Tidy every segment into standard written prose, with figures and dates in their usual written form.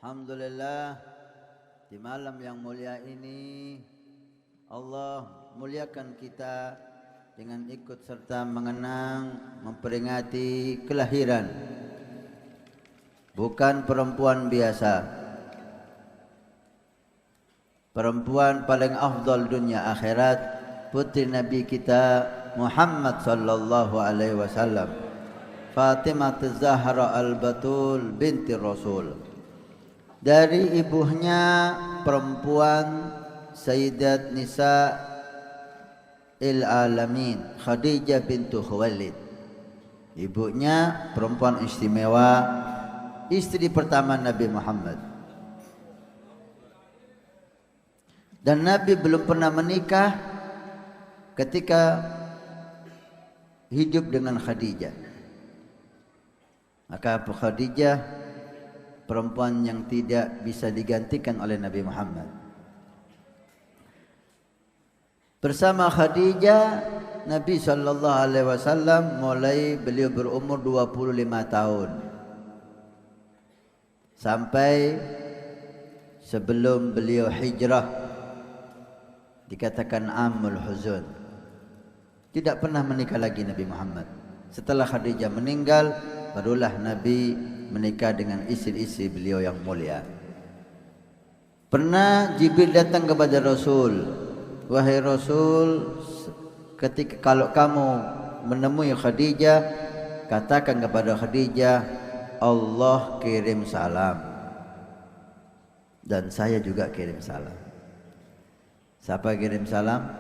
Alhamdulillah, di malam yang mulia ini Allah muliakan kita dengan ikut serta mengenang, memperingati kelahiran bukan perempuan biasa, perempuan paling afdal dunia akhirat, putri Nabi kita Muhammad sallallahu alaihi wasallam, Fatimah Az-Zahra Al-Batul binti Rasul. Dari ibunya perempuan Sayyidat Nisa Alamin, Khadijah bintu Khuwailid. Ibunya perempuan istimewa, istri pertama Nabi Muhammad. Dan Nabi belum pernah menikah ketika hidup dengan Khadijah. Maka Khadijah perempuan yang tidak bisa digantikan oleh Nabi Muhammad. Bersama Khadijah, Nabi sallallahu alaihi wasallam mulai beliau berumur 25 tahun. Sampai sebelum beliau hijrah, dikatakan Amul Huzun. Tidak pernah menikah lagi Nabi Muhammad. Setelah Khadijah meninggal, barulah Nabi menikah dengan istri-istri beliau yang mulia. Pernah Jibril datang kepada Rasul, wahai Rasul, ketika kalau kamu menemui Khadijah, katakan kepada Khadijah, Allah kirim salam, dan saya juga kirim salam. Siapa kirim salam?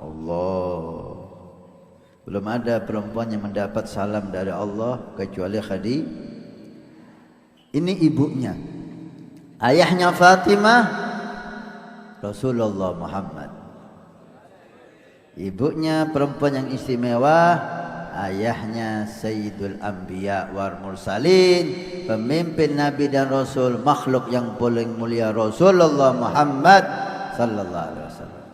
Allah. Belum ada perempuan yang mendapat salam dari Allah kecuali Khadijah. Ini ibunya. Ayahnya Fatimah, Rasulullah Muhammad. Ibunya perempuan yang istimewa, ayahnya Sayyidul Anbiya wal Mursalin, pemimpin Nabi dan Rasul, makhluk yang paling mulia, Rasulullah Muhammad sallallahu alaihi wasallam.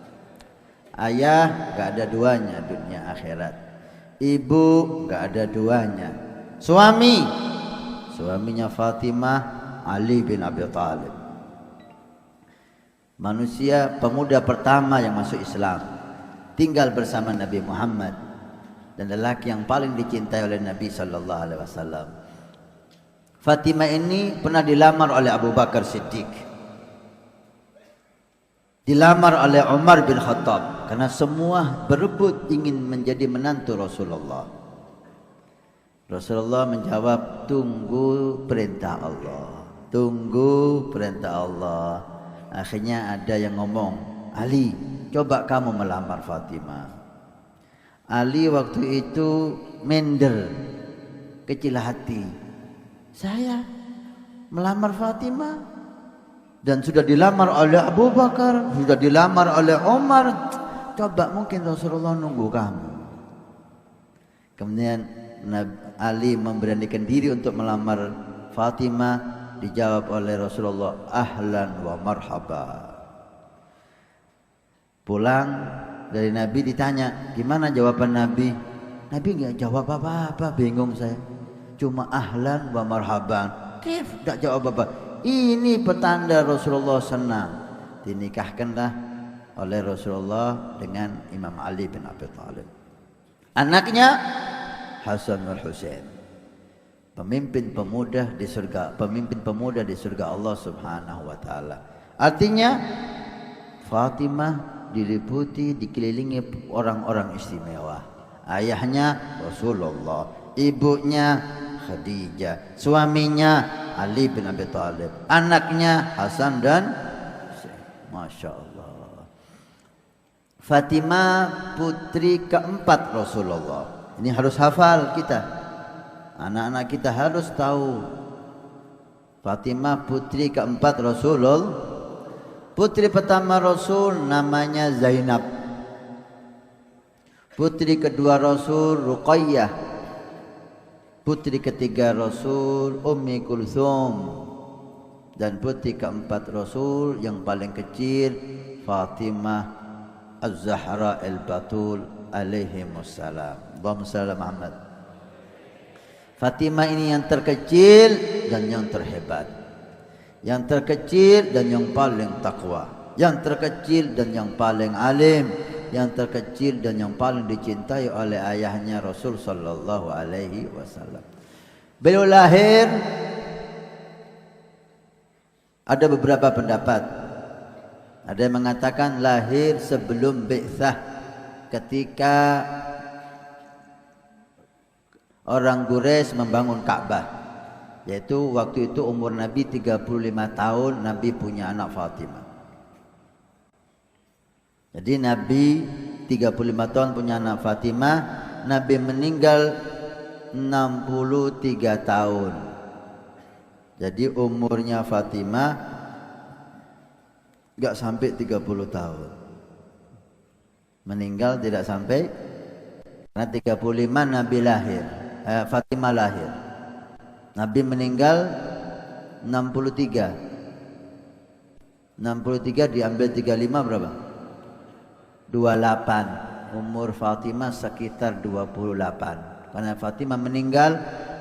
Ayah gak ada duanya dunia akhirat. Ibu gak ada duanya. Suaminya Fatimah, Ali bin Abi Thalib. Manusia pemuda pertama yang masuk Islam, tinggal bersama Nabi Muhammad, dan lelaki yang paling dicintai oleh Nabi sallallahu alaihi wasallam. Fatimah ini pernah dilamar oleh Abu Bakar Siddiq, dilamar oleh Umar bin Khattab, karena semua berebut ingin menjadi menantu Rasulullah. Rasulullah menjawab, tunggu perintah Allah, tunggu perintah Allah. Akhirnya ada yang ngomong, Ali, coba kamu melamar Fatimah. Ali waktu itu minder, kecil hati. Saya melamar Fatimah dan sudah dilamar oleh Abu Bakar, sudah dilamar oleh Umar. Coba mungkin Rasulullah nunggu kamu. Kemudian Ali memberanikan diri untuk melamar Fatimah. Dijawab oleh Rasulullah, ahlan wa marhaba. Pulang dari Nabi ditanya, gimana jawaban Nabi? Nabi nggak jawab apa-apa, bingung saya. Cuma ahlan wa marhaban. Tidak jawab apa. Ini petanda Rasulullah senang. Dinikahkanlah oleh Rasulullah dengan Imam Ali bin Abi Thalib. Anaknya Hasan wal Husain, pemimpin pemuda di surga Allah Subhanahu wa taala. Artinya Fatimah diliputi, dikelilingi orang-orang istimewa. Ayahnya Rasulullah, ibunya Khadijah, suaminya Ali bin Abi Thalib, anaknya Hasan dan Husain. Masya Allah. Fatimah putri keempat Rasulullah. Ini harus hafal kita. Anak-anak kita harus tahu. Fatimah putri keempat Rasulullah. Putri pertama Rasul namanya Zainab. Putri kedua Rasul Ruqayyah. Putri ketiga Rasul Ummi Kulthum. Dan putri keempat Rasul yang paling kecil Fatimah Az-Zahra Al-Batul alaihimussalam. Allahumma shalli ala Muhammad. Fatimah ini yang terkecil dan yang terhebat. yang terkecil dan yang paling takwa, yang terkecil dan yang paling alim, yang terkecil dan yang paling dicintai oleh ayahnya Rasul sallallahu alaihi wasallam. Beliau lahir, ada beberapa pendapat. Ada yang mengatakan lahir sebelum bi'tsah, ketika orang Quraisy membangun Ka'bah, yaitu waktu itu umur Nabi 35 tahun, Nabi punya anak Fatimah. Jadi Nabi 35 tahun punya anak Fatimah, Nabi meninggal 63 tahun. Jadi umurnya Fatimah enggak sampai 30 tahun. Meninggal tidak sampai, karena 35 Nabi lahir, Fatimah lahir. Nabi meninggal 63. 63 diambil 35 berapa? 28. Umur Fatimah sekitar 28. Karena Fatimah meninggal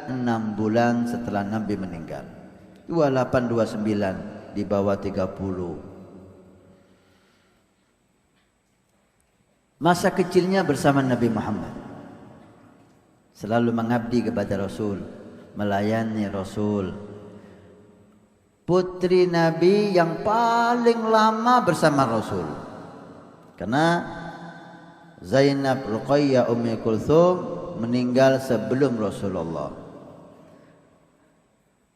6 bulan setelah Nabi meninggal. 28 29 di bawah 30. Masa kecilnya bersama Nabi Muhammad, selalu mengabdi kepada Rasul, melayani Rasul. Putri Nabi yang paling lama bersama Rasul, karena Zainab Ruqayyah Ummi Kulthum meninggal sebelum Rasulullah.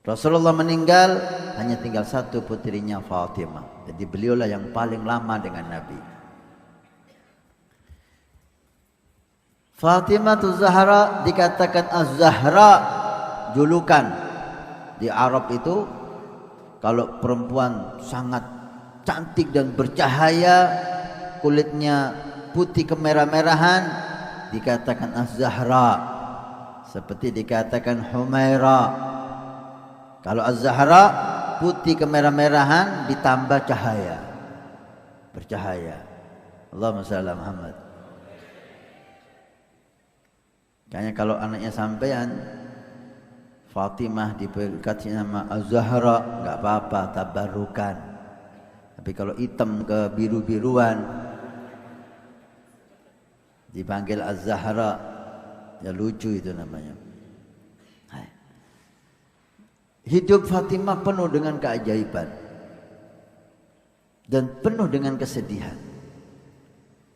Rasulullah meninggal, hanya tinggal satu putrinya Fatimah. Jadi beliaulah yang paling lama dengan Nabi. Fatimah Zahra dikatakan Az-Zahra, julukan di Arab itu kalau perempuan sangat cantik dan bercahaya, kulitnya putih kemerah-merahan, dikatakan Az-Zahra. Seperti dikatakan Humaira. Kalau Az-Zahra putih kemerah-merahan ditambah cahaya, bercahaya. Allahumma shalli ala Muhammad. Kayaknya kalau anaknya sampean Fatimah dikasih nama Az-Zahra, enggak apa-apa, tabarukan. Tapi kalau hitam ke biru-biruan dipanggil Az-Zahra, ya lucu itu namanya. Hidup Fatimah penuh dengan keajaiban dan penuh dengan kesedihan.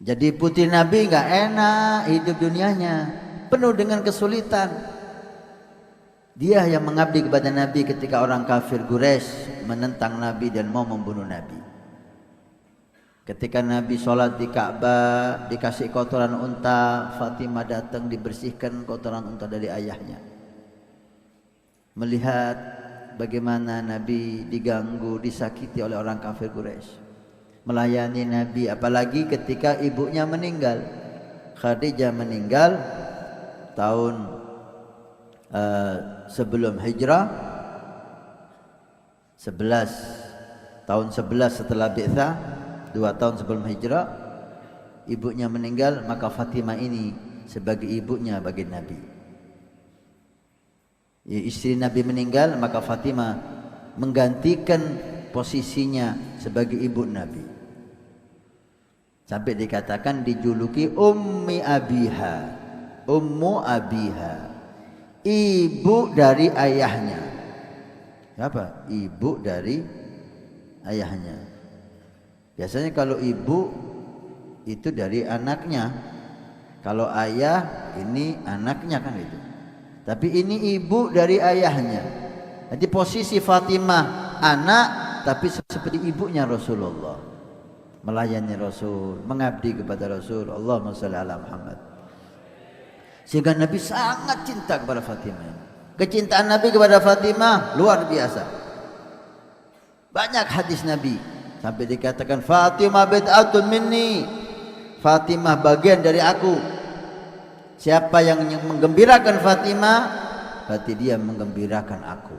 Jadi putri Nabi enggak enak hidup dunianya, penuh dengan kesulitan. Dia yang mengabdi kepada Nabi ketika orang kafir Quraisy menentang Nabi dan mau membunuh Nabi. Ketika Nabi sholat di Ka'bah, dikasih kotoran unta, Fatimah datang dibersihkan kotoran unta dari ayahnya. Melihat bagaimana Nabi diganggu, disakiti oleh orang kafir Quraisy, melayani Nabi, apalagi ketika ibunya meninggal. Khadijah meninggal tahun sebelum hijrah, 11 setelah bi'tsah, 2 tahun sebelum hijrah ibunya meninggal, maka Fatimah ini sebagai ibunya bagi Nabi. Istri Nabi meninggal, maka Fatimah menggantikan posisinya sebagai ibu Nabi. Sampai dikatakan dijuluki Ummi Abiha, Ummu Abiha, ibu dari ayahnya. Apa? Ibu dari ayahnya. Biasanya kalau ibu itu dari anaknya, kalau ayah ini anaknya kan itu. Tapi ini ibu dari ayahnya. Jadi posisi Fatimah anak, tapi seperti ibunya Rasulullah, melayani Rasul, mengabdi kepada Rasul. Allahumma shalli ala Muhammad. Sehingga Nabi sangat cinta kepada Fatimah. Kecintaan Nabi kepada Fatimah luar biasa. Banyak hadis Nabi sampai dikatakan Fatimah bid'atun minni, Fatimah bagian dari aku. Siapa yang menggembirakan Fatimah, berarti dia menggembirakan aku.